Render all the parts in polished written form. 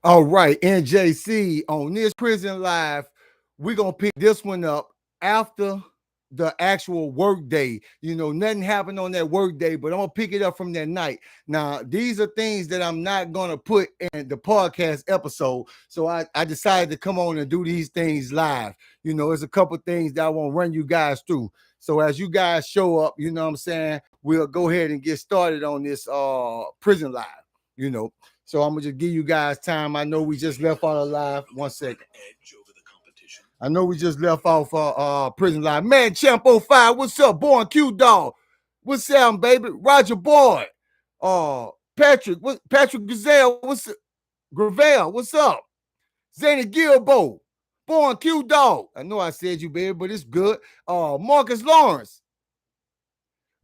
All right, NJC on this prison live. We're gonna pick this one up after the actual work day. You know, nothing happened on that work day, but I'm gonna pick it up from that night. Now, these are things that I'm not gonna put in the podcast episode. So I decided to come on and do these things live. You know, there's a couple things that I want to run you guys through. So as you guys show up, you know what I'm saying, we'll go ahead and get started on this prison live, you know. So I'm gonna just give you guys time. I know we just left out of live. 1 second. I know we just left off prison live. Man, Champ 05, what's up? Born Q Dog. What's up, baby? Roger Boyd. Patrick Gazelle, Gravel, what's up? Zany Gilbo. Born Q Dog. I know I said you, baby, but it's good. Marcus Lawrence.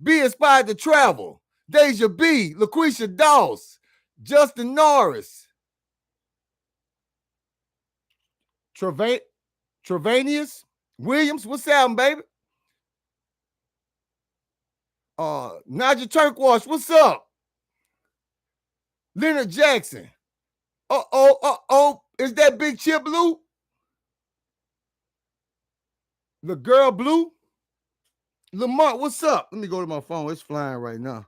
Be Inspired to Travel. Deja B. LaQuisha Dawes. Justin Norris, Trevanius Williams, what's up, baby? Naja Turquoise, what's up? Leonard Jackson. Is that Big Chip Blue? The girl Blue? Lamont, what's up? Let me go to my phone. It's flying right now.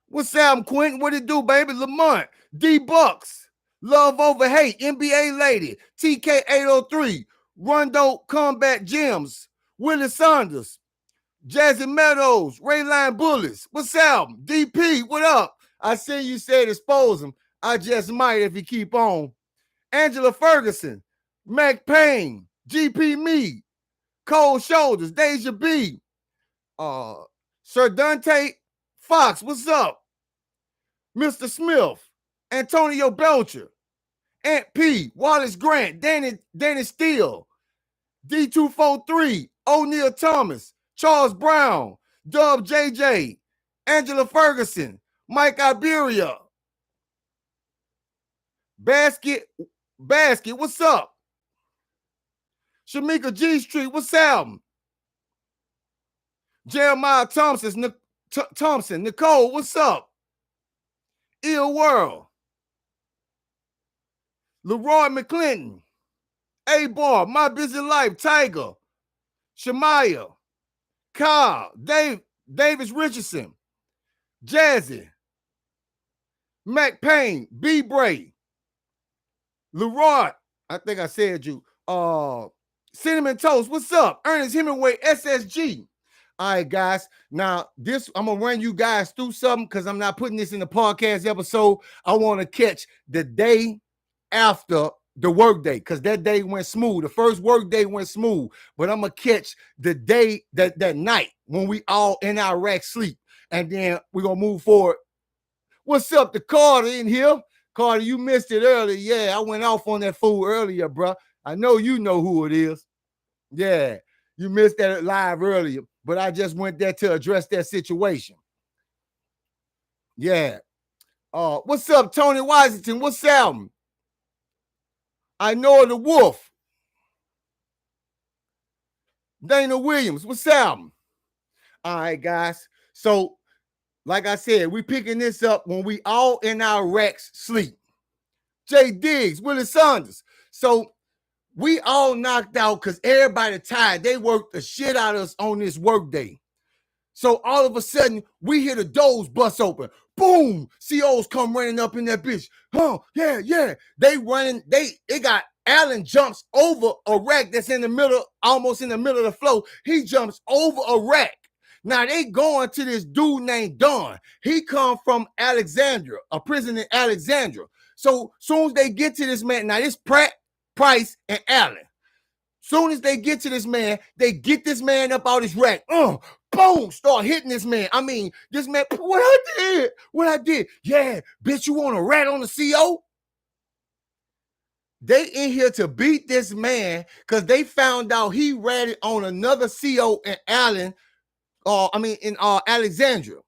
What's up, Quentin? What it do, baby? Lamont, D Bucks, Love Over Hate, NBA Lady, TK803, Rondo Combat Gems, Willie Saunders, Jazzy Meadows, Rayline Bullets. What's up? DP, what up? I see you said expose him. I just might if you keep on. Angela Ferguson, Mac Payne, GP Me, Cold Shoulders, Deja B, Sir Dante Fox, what's up? Mr. Smith, Antonio Belcher, Aunt P, Wallace Grant, Danny Steele, D243, O'Neal Thomas, Charles Brown, Dub JJ, Angela Ferguson, Mike Iberia, Basket, what's up? Shamika G Street, what's up? Jeremiah Thompson, Nicole, what's up? Ill World, Leroy McClinton, A-Bar, My Busy Life, Tiger, Shemaya, Kyle, Davis Richardson, Jazzy, Mac Payne, B. Bray, Leroy, I think I said you, Cinnamon Toast, what's up? Ernest Hemingway, SSG. All right, guys. Now, I'm going to run you guys through something because I'm not putting this in the podcast episode. I want to catch the day after the work day because that day went smooth. The first work day went smooth, but I'm going to catch the day, that night when we all in our rack sleep, and then we're going to move forward. What's up, the Carter in here? Carter, you missed it earlier. Yeah, I went off on that fool earlier, bro. I know you know who it is. Yeah, you missed that live earlier. But I just went there to address that situation. Yeah. What's up, Tony Washington? What's up? I know the Wolf. Dana Williams, what's up? All right, guys. So, like I said, we picking this up when we all in our racks sleep. Jay Diggs, Willie Saunders. So, we all knocked out because everybody tired. They worked the shit out of us on this work day. So all of a sudden, we hear the doors bust open. Boom! COs come running up in that bitch. Oh, yeah. They running. They got Allen jumps over a rack that's in the middle, almost in the middle of the floor. He jumps over a rack. Now they going to this dude named Don. He come from Alexandria, a prison in Alexandria. So soon as they get to this man, now this Pratt, Price, and Allen. Soon as they get to this man, they get this man up out his rack. Boom, start hitting this man. I mean, this man, what I did. Yeah, bitch, you want a rat on the CO? They in here to beat this man because they found out he ratted on another CO in Allen, in Alexandria.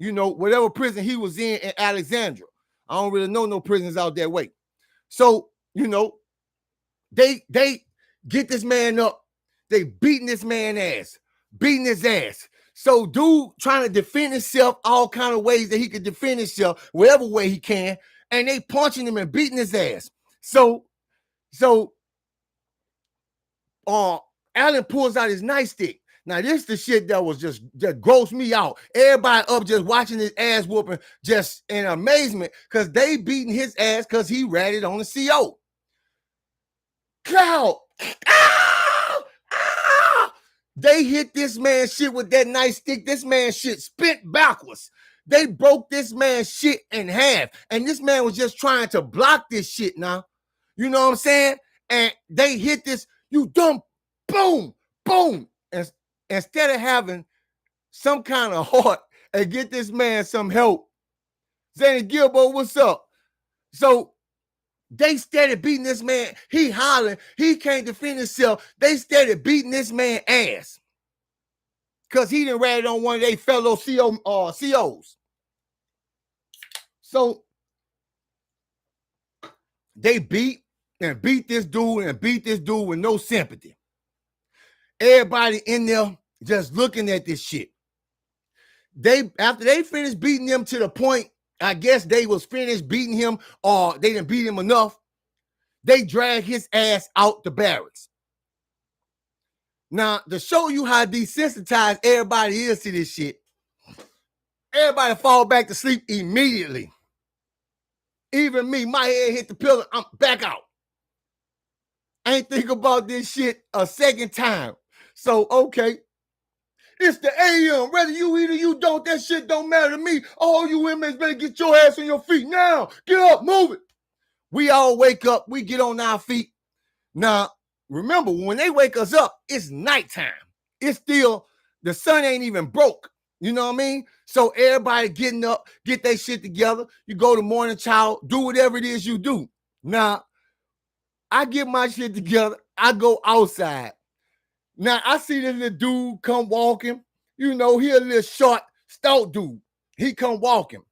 You know, whatever prison he was in Alexandria. I don't really know no prisons out that way. So, you know, they get this man up. They beating this man ass, beating his ass. So dude trying to defend himself all kind of ways that he could defend himself, whatever way he can, and they punching him and beating his ass. So Allen pulls out his nightstick. Now, this is the shit that was just grossed me out. Everybody up just watching his ass whooping, just in amazement, because they beating his ass because he ratted on the CO. Cloud. Ah! Ah! They hit this man shit with that nightstick. This man shit spent backwards. They broke this man shit in half. And this man was just trying to block this shit now. You know what I'm saying? And they hit this, you dumb, boom, boom. And instead of having some kind of heart and get this man some help, Zanny Gilbo, what's up? So they started beating this man. He hollering. He can't defend himself. They started beating this man ass because he done ratted on one of their fellow COs. So they beat this dude with no sympathy. Everybody in there just looking at this shit. After they finished beating him to the point, I guess they was finished beating him or they didn't beat him enough, they dragged his ass out the barracks. Now, to show you how desensitized everybody is to this shit, everybody fall back to sleep immediately. Even me, my head hit the pillow, I'm back out. I ain't think about this shit a second time. So, okay. It's the AM. Whether you eat or you don't, that shit don't matter to me. All you women better get your ass on your feet now. Get up, move it. We all wake up. We get on our feet. Now, remember, when they wake us up, it's nighttime. It's still, the sun ain't even broke. You know what I mean? So everybody getting up, get their shit together. You go to morning chow, do whatever it is you do. Now, I get my shit together. I go outside. Now, I see this little dude come walking. You know, he a little short, stout dude. He come walking.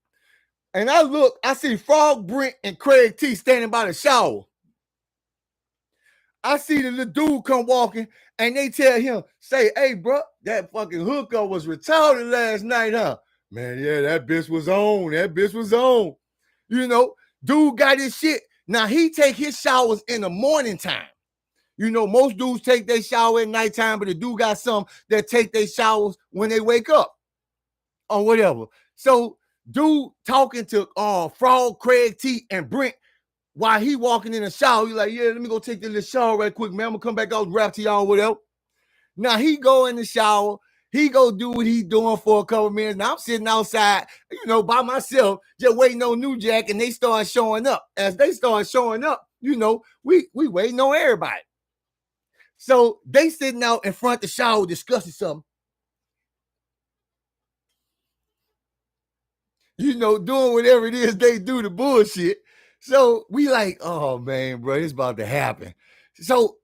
And I look, I see Frog, Brent, and Craig T standing by the shower. I see the little dude come walking, and they tell him, say, hey, bro, that fucking hooker was retarded last night, huh? Man, yeah, that bitch was on. That bitch was on. You know, dude got his shit. Now, he take his showers in the morning time. You know, most dudes take their shower at nighttime, but the dude got some that take their showers when they wake up or whatever. So, dude talking to Frog, Craig T, and Brent while he walking in the shower. He's like, yeah, let me go take this little shower right quick, man. I'm going to come back out and rap to y'all, whatever. Now, he go in the shower. He go do what he doing for a couple minutes. Now, I'm sitting outside, you know, by myself, just waiting on New Jack, and they start showing up. As they start showing up, you know, we waiting on everybody. So they sitting out in front of the shower discussing something. You know, doing whatever it is they do to bullshit. So we like, oh man, bro, it's about to happen. So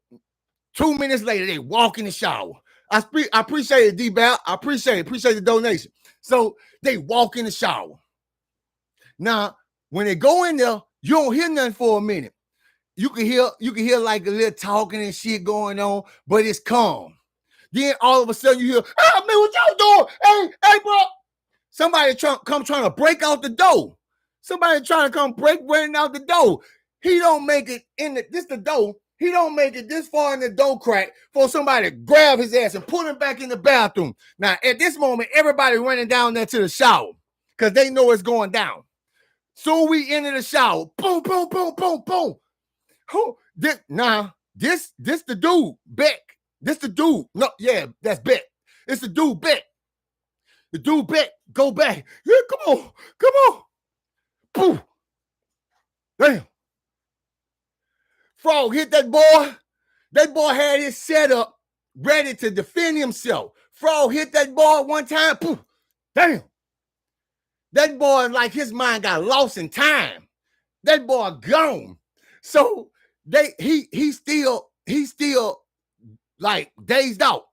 2 minutes later, they walk in the shower. I appreciate it, D-Bal. I appreciate the donation. So they walk in the shower. Now, when they go in there, you don't hear nothing for a minute. You can hear like a little talking and shit going on, but it's calm. Then all of a sudden you hear, man, what y'all doing? Hey, bro. Somebody trying to break out the door. Somebody trying to come breaking out the door. He don't make it the door. He don't make it this far in the door crack for somebody to grab his ass and put him back in the bathroom. Now, at this moment, everybody running down there to the shower because they know it's going down. So we enter the shower. Boom, boom, boom, boom, boom. This the dude, Beck. This the dude. No, yeah, that's Beck. It's the dude, Beck. The dude, Beck, go back. Yeah, come on. Boom. Damn. Frog hit that boy. That boy had his setup ready to defend himself. Frog hit that boy one time. Poof. Damn. That boy, like his mind got lost in time. That boy gone. So he's still like dazed out.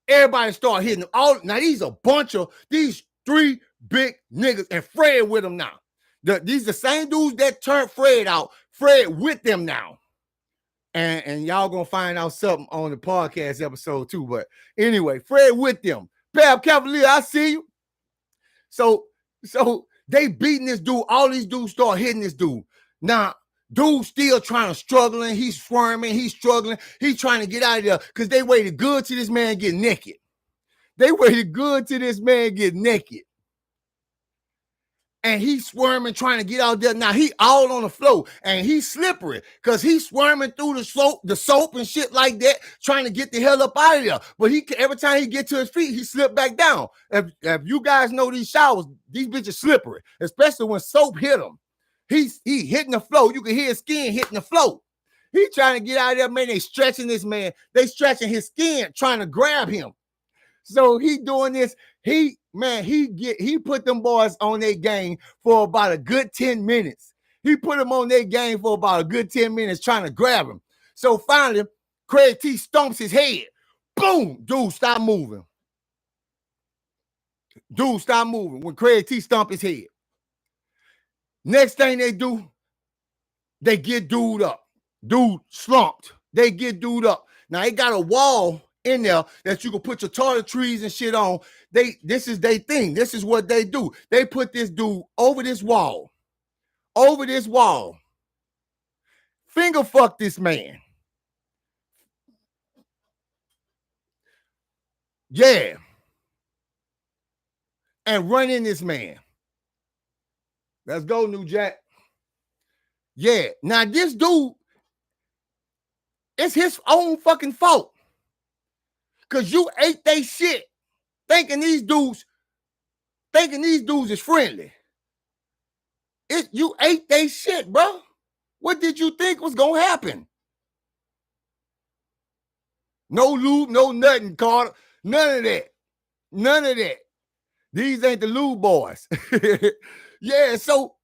Everybody start hitting him. Now these three big niggas, and Fred with them now. These the same dudes that turned Fred out. Fred with them now. And y'all gonna find out something on the podcast episode too. But anyway, Fred with them. Pab Cavalier, I see you. So they beating this dude. All these dudes start hitting this dude. Now, dude still trying to struggling. He's squirming. He's struggling. He's trying to get out of there because they waited good till this man get naked. They waited good till this man get naked. And he's squirming, trying to get out there. Now he all on the floor, and he's slippery because he's squirming through the soap and shit like that, trying to get the hell up out of there. But every time he get to his feet, he slip back down. If you guys know these showers, these bitches slippery, especially when soap hit him. He hitting the floor. You can hear his skin hitting the floor. He trying to get out of there, man. They stretching this man. They stretching his skin, trying to grab him. So he doing this. He put them boys on their game for about a good 10 minutes. He put them on their game for about a good 10 minutes trying to grab him. So finally, Craig T stomps his head. Boom! Dude, stop moving. Dude, stop moving when Craig T stomp his head. Next thing they do, they get dude up. Dude slumped. They get dude up. Now, they got a wall in there that you can put your toiletries and shit on. This is their thing. This is what they do. They put this dude over this wall. Over this wall. Finger fuck this man. Yeah. And run in this man. Let's go, New Jack. Yeah. Now, this dude, it's his own fucking fault. Because you ate they shit thinking these dudes is friendly. You ate they shit, bro. What did you think was going to happen? No lube, no nothing, Carter. None of that. None of that. These ain't the lube boys. Yeah, so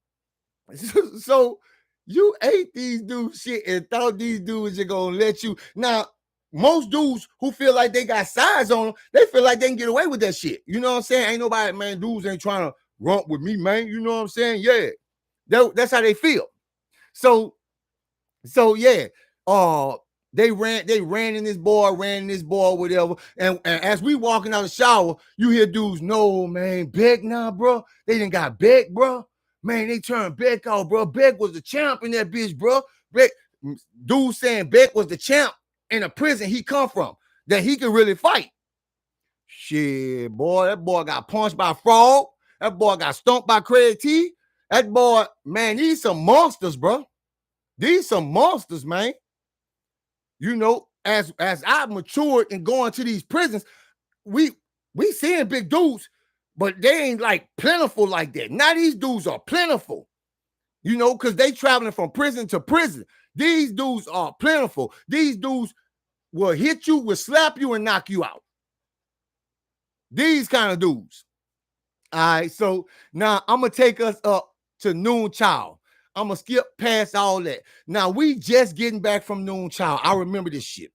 you ate these dudes shit and thought these dudes are going to let you. Now, most dudes who feel like they got size on them, they feel like they can get away with that shit. You know what I'm saying? Ain't nobody, man, dudes ain't trying to rump with me, man. You know what I'm saying? Yeah. That's how they feel. So yeah. They ran in this boy, whatever. And as we walking out of the shower, you hear dudes, no, man, Beck now, bro. They done got Beck, bro. Man, they turned Beck out, bro. Beck was the champ in that bitch, bro. Beck, dude saying Beck was the champ in a prison he come from, that he could really fight. Shit, boy, that boy got punched by Frog. That boy got stomped by Craig T. That boy, man, these some monsters, bro. These some monsters, man. You know, as I matured and going to these prisons, we seeing big dudes, but they ain't like plentiful like that. Now these dudes are plentiful, you know, because they traveling from prison to prison. These dudes are plentiful. These dudes will hit you, will slap you, and knock you out. These kind of dudes. All right, so now I'm going to take us up to Noon Child. I'm going to skip past all that. Now, we just getting back from Noon Child. I remember this shit.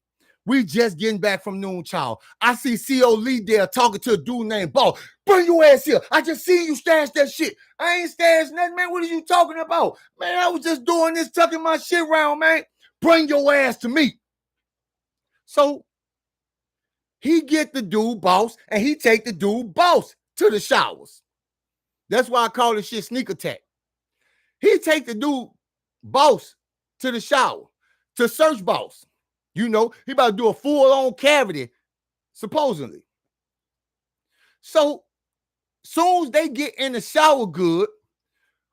We just getting back from Noon Child. I see C.O. Lee there talking to a dude named Ball. Bring your ass here. I just seen you stash that shit. I ain't stashed nothing, man. What are you talking about? Man, I was just doing this, tucking my shit around, man. Bring your ass to me. So he get the dude Boss, and he take the dude Boss to the showers. That's why I call this shit sneak attack. He take the dude Boss to the shower to search Boss. You know, he about to do a full-on cavity, supposedly. So, soon as they get in the shower good,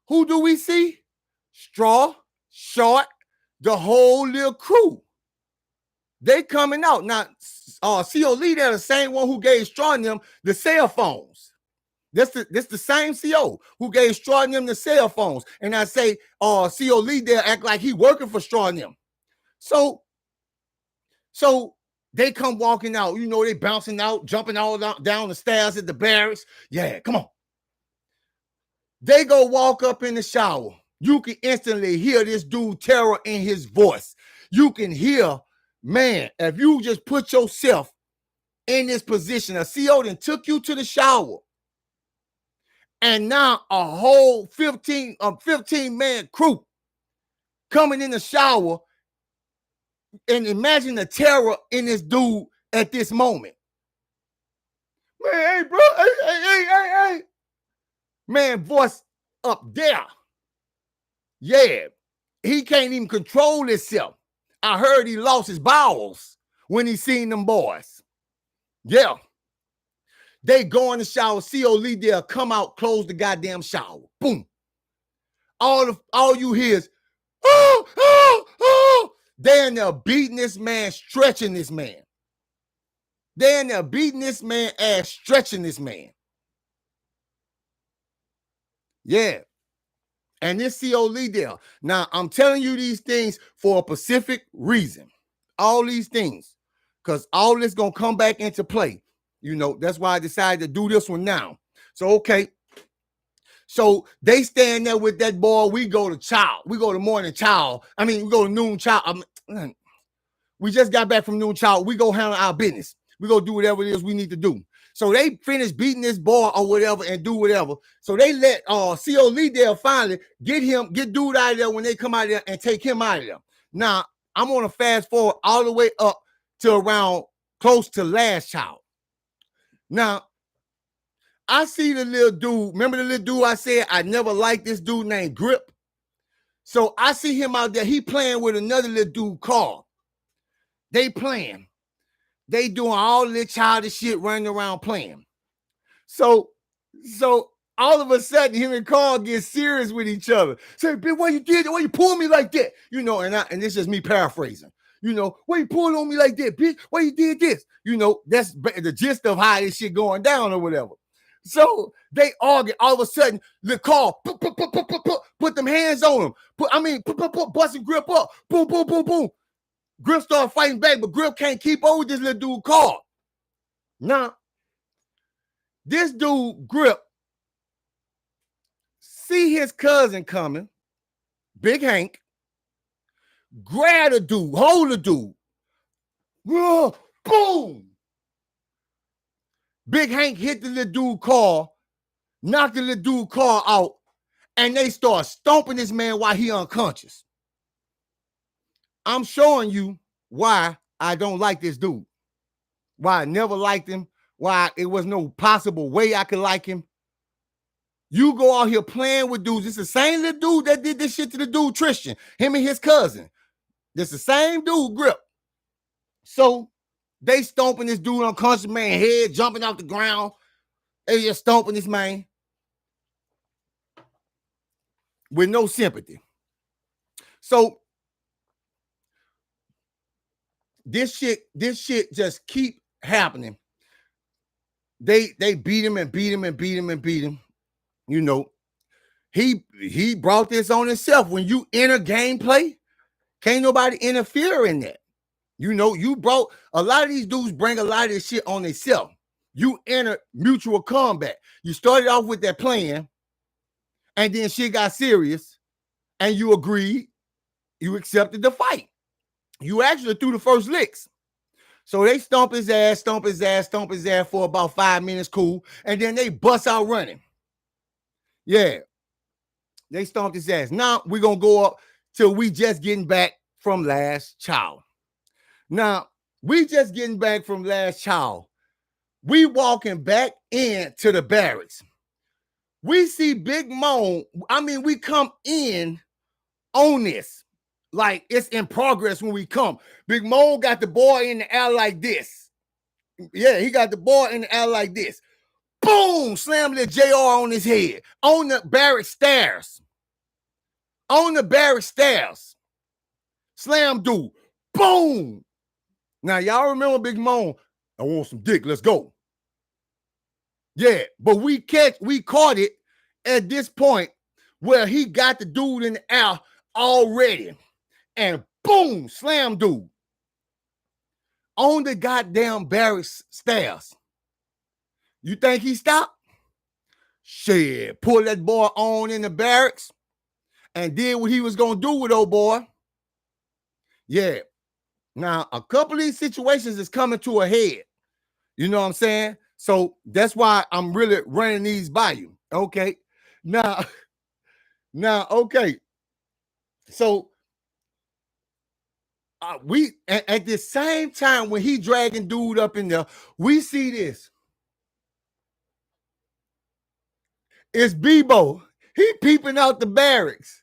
who do we see? Straw, Short, the whole little crew. They coming out. Now, C.O. Lee, they're the same one who gave Straw and them the cell phones. This the same CO who gave Straw and them the cell phones. And I say, C.O. Lee there act like he working for Straw and them. So they come walking out. You know, they bouncing out, jumping all down the stairs at the barracks. Yeah, come on. They go walk up in the shower. You can instantly hear this dude terror in his voice. You can hear, man, if you just put yourself in this position, a CO then took you to the shower. And now a whole 15-man crew coming in the shower, and imagine the terror in this dude at this moment. Man, hey, bro. Hey. Man, voice up there. Yeah. He can't even control himself. I heard he lost his bowels when he seen them boys. Yeah. They go in the shower, COL there, come out, close the goddamn shower. Boom. All you hear is, oh. They in there beating this man, stretching this man. They in there beating this man ass, stretching this man. Yeah. And this COL there. Now, I'm telling you these things for a specific reason. All these things. Because all this going to come back into play. You know, that's why I decided to do this one now. So, okay. So, they stand there with that boy. We go to chow. We go to morning chow. I mean, we go to noon chow. We just got back from noon chow. We go handle our business. We go do whatever it is we need to do. So they finish beating this boy or whatever and do whatever. So they let COL there finally get dude out of there when they come out of there and take him out of there. Now, I'm going to fast forward all the way up to around close to last child. Now, I see the little dude. Remember the little dude I said I never liked this dude named Grip? So I see him out there. He playing with another little dude, Carl. They playing. They doing all this childish shit, running around playing. So all of a sudden, him and Carl get serious with each other. Say, bitch, why you did that? Why you pull me like that? You know, and this is just me paraphrasing. You know, why you pulling on me like that, bitch? Why you did this? You know, that's the gist of how this shit going down or whatever. So they argue. All of a sudden, the Carl put them hands on him. Busting Grip up. Boom. Grip start fighting back, but Grip can't keep over this little dude Carl. Now, this dude Grip see his cousin coming, Big Hank, grab the dude, hold the dude. Boom! Big Hank hit the little dude Carl, knocked the little dude Carl out, and they start stomping this man while he unconscious. I'm showing you why I don't like this dude. Why I never liked him. Why it was no possible way I could like him. You go out here playing with dudes. It's the same little dude that did this shit to the dude Tristan. Him and his cousin. It's the same dude, Grip. So they stomping this dude unconscious man head, jumping off the ground. They just stomping this man with no sympathy. So this shit just keep happening. They beat him. You know, he brought this on himself. When you enter gameplay, can't nobody interfere in that. You know, you brought a lot of these dudes bring a lot of this shit on themselves. You enter mutual combat. You started off with that plan, and then shit got serious, and you agreed, you accepted the fight. You actually threw the first licks. So they stomp his ass for about 5 minutes, cool. And then they bust out running. Yeah. They stomped his ass. Now we're going to go up till we just getting back from last child. Now, we just getting back from last child. We walking back into the barracks. We see Big Moan. We come in on this. Like it's in progress when we come. Big Mo got the boy in the air like this. Yeah, he got the boy in the air like this. Boom! Slam the JR on his head. On the barrack stairs. Slam dude. Boom! Now, y'all remember Big Mo? I want some dick. Let's go. Yeah, but we caught it at this point where he got the dude in the air already. And boom, slam dude on the goddamn barracks stairs. You think he stopped? Shit, pull that boy on in the barracks and did what he was going to do with old boy. Yeah. Now, a couple of these situations is coming to a head. You know what I'm saying? So that's why I'm really running these by you. Okay. Now, okay. So, we at the same time when he dragging dude up in there, we see this. It's Bebo. He peeping out the barracks.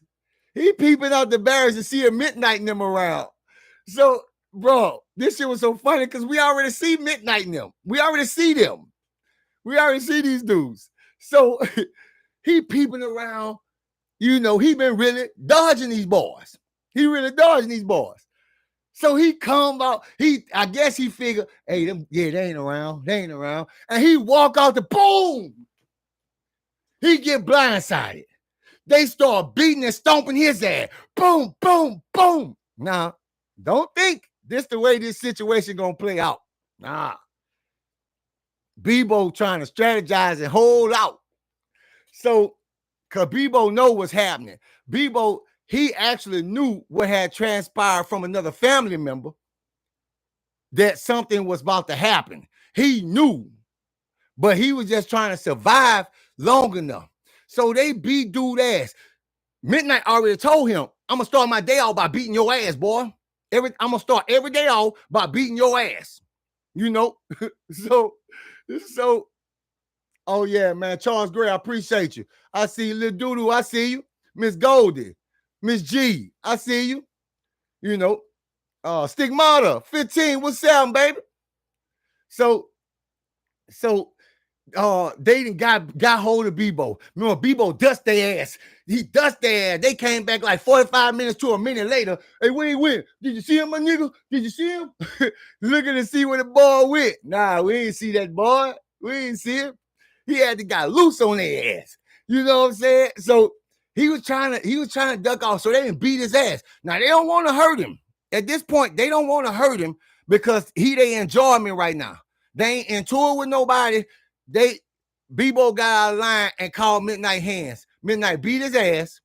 He peeping out the barracks to see a Midnight and them around. So, bro, this shit was so funny because we already see Midnight and them. We already see them. We already see these dudes. So he peeping around. You know, he been really dodging these boys. He really dodging these boys. So he come out. I guess he figured, hey, they ain't around. They ain't around. And he walk out the boom. He get blindsided. They start beating and stomping his ass. Boom, boom, boom. Now, don't think this the way this situation gonna play out. Nah. Bebo trying to strategize and hold out. So, because Bebo know what's happening. Bebo, he actually knew what had transpired from another family member that something was about to happen. He knew, but he was just trying to survive long enough. So they beat dude ass. Midnight already told him, I'm going to start my day off by beating your ass, boy. I'm going to start every day off by beating your ass. You know? So, oh yeah, man. Charles Gray, I appreciate you. I see you, Lil Doodoo. I see you. Miss Goldie. Miss G, I see you. You know, Stigmata, 15, what's up, baby? So they done got hold of Bebo. Remember, Bebo dust their ass. He dust their ass. They came back like 45 minutes to a minute later. Hey, where he went? Did you see him, my nigga? Did you see him? Looking to see where the boy went. Nah, we ain't see that boy. We ain't see him. He had the guy loose on their ass. You know what I'm saying? So he was trying to duck off, so they didn't beat his ass. Now they don't want to hurt him. At this point, they don't want to hurt him because they enjoyment right now. They ain't in tour with nobody. Bebo got out of line and called Midnight hands. Midnight beat his ass,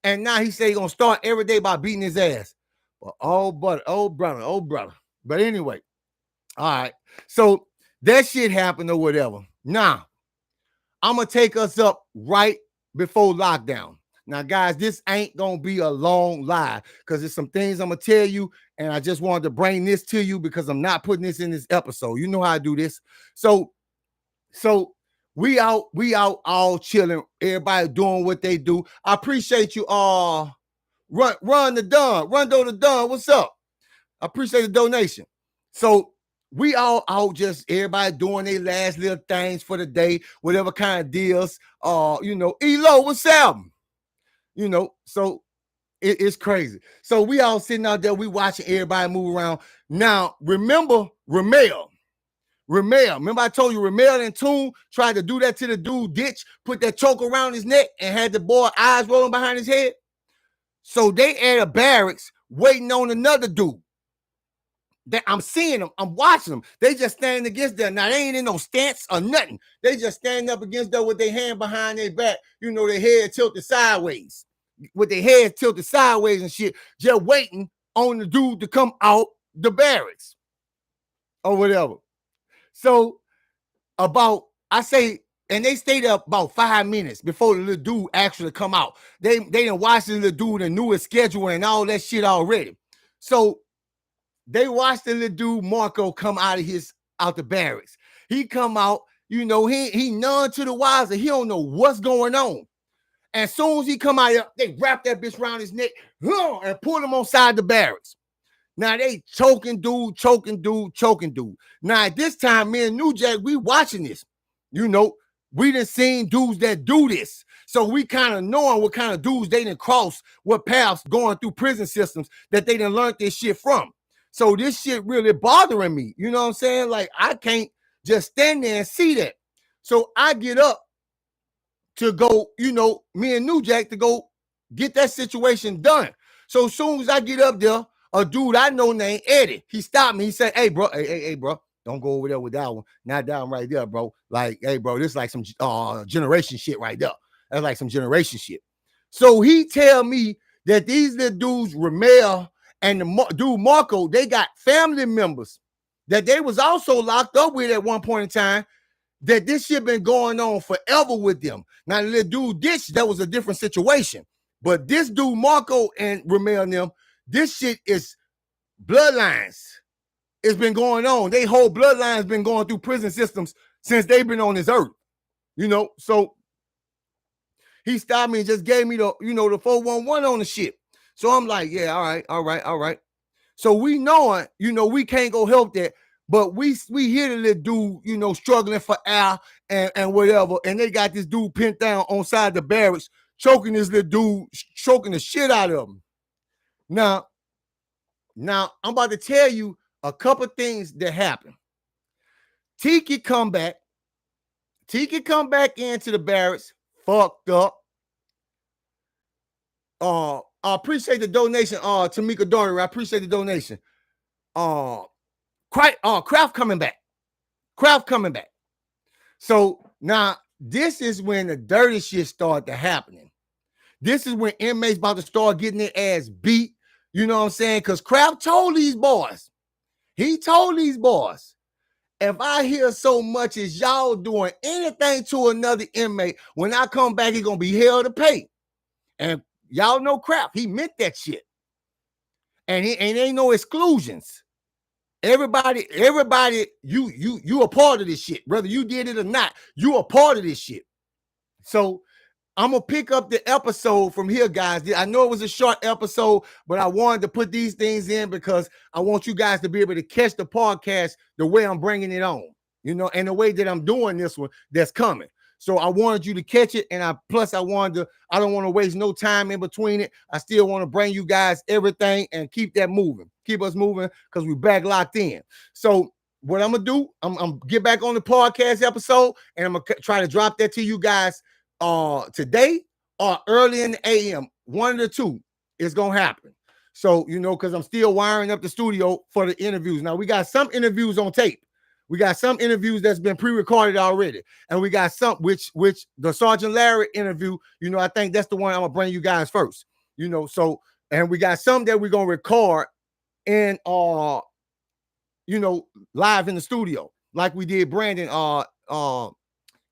and now he said he's gonna start every day by beating his ass. But oh brother. But anyway, all right. So that shit happened or whatever. Now, I'm gonna take us up right before lockdown. Now, guys, this ain't gonna be a long live because there's some things I'm gonna tell you, and I just wanted to bring this to you because I'm not putting this in this episode. You know how I do this. So we out all chilling, everybody doing what they do. I appreciate you all. Run the Don. What's up? I appreciate the donation. So we all out, just everybody doing their last little things for the day, whatever kind of deals. You know, Elo, what's up? You know, so it's crazy. So we all sitting out there, we watching everybody move around. Now, remember Ramel. Remember I told you Ramel and Toon tried to do that to the dude ditch, put that choke around his neck and had the boy eyes rolling behind his head. So they at a barracks waiting on another dude. That I'm seeing them, I'm watching them. They just standing against them. Now they ain't in no stance or nothing. They just standing up against them with their hand behind their back. You know, their head tilted sideways. With their head tilted sideways and shit, just waiting on the dude to come out the barracks. Or whatever. So I say, and they stayed up about 5 minutes before the little dude actually come out. They didn't watch the little dude and knew his schedule and all that shit already. So they watched the little dude Marco come out the barracks. He come out, you know, he none to the wiser. He don't know what's going on. As soon as he come out, they wrap that bitch around his neck and pull him on side the barracks. Now they choking dude. Now at this time, me and New Jack, we watching this. You know, we done seen dudes that do this. So we kind of knowing what kind of dudes they done cross, what paths going through prison systems that they done learned this shit from. So this shit really bothering me. You know what I'm saying? Like, I can't just stand there and see that. So I get up to go, you know, me and New Jack to go get that situation done. So as soon as I get up there, a dude I know named Eddie, he stopped me. He said, hey, bro, don't go over there with that one. Not that one right there, bro. Like, hey, bro, this is like some generation shit right there. That's like some generation shit. So he tell me that these little dudes, Ramel and the dude Marco, they got family members that they was also locked up with at one point in time, that this shit been going on forever with them. Now, the little dude Ditch, that was a different situation. But this dude Marco and Ramel and them, this shit is bloodlines. It's been going on. They whole bloodlines been going through prison systems since they've been on this earth. You know, so He stopped me and just gave me the, the 411 on the shit. So I'm like, yeah, all right. So we knowing, we can't go help that, but we hear the little dude, struggling for air and whatever, and they got this dude pinned down on side the barracks, choking this little dude, choking the shit out of him. Now I'm about to tell you a couple things that happened. Tiki come back into the barracks, fucked up. I appreciate the donation, Tamika Donner. I appreciate the donation. Kraft coming back. So now this is when the dirty shit started happening. This is when inmates about to start getting their ass beat. You know what I'm saying? Because Kraft told these boys, if I hear so much as y'all doing anything to another inmate, when I come back, he's gonna be hell to pay. And y'all know Kraft, he meant that shit. And ain't no exclusions. Everybody, you a part of this shit. Whether you did it or not, you a part of this shit. So I'm gonna pick up the episode from here, guys. I know it was a short episode, but I wanted to put these things in because I want you guys to be able to catch the podcast the way I'm bringing it on, and the way that I'm doing this one that's coming. So I wanted you to catch it, and I don't want to waste no time in between it. I still want to bring you guys everything and keep us moving because we back locked in. So what I'm gonna do, I'm get back on the podcast episode, and I'm gonna try to drop that to you guys today or early in the AM. One of the two is gonna happen. So because I'm still wiring up the studio for the interviews. Now we got some interviews on tape. We got some interviews that's been pre-recorded already, and we got some which the Sergeant Larry interview. I think that's the one I'm gonna bring you guys first. So and we got some that we're gonna record in live in the studio, like we did Brandon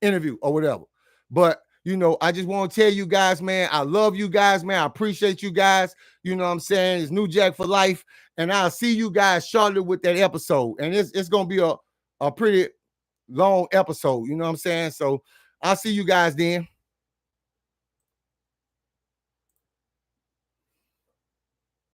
interview or whatever. But I just want to tell you guys, man, I love you guys, man. I appreciate you guys. You know what I'm saying? It's New Jack for life. And I'll see you guys shortly with that episode. And it's going to be a pretty long episode. You know what I'm saying? So I'll see you guys then.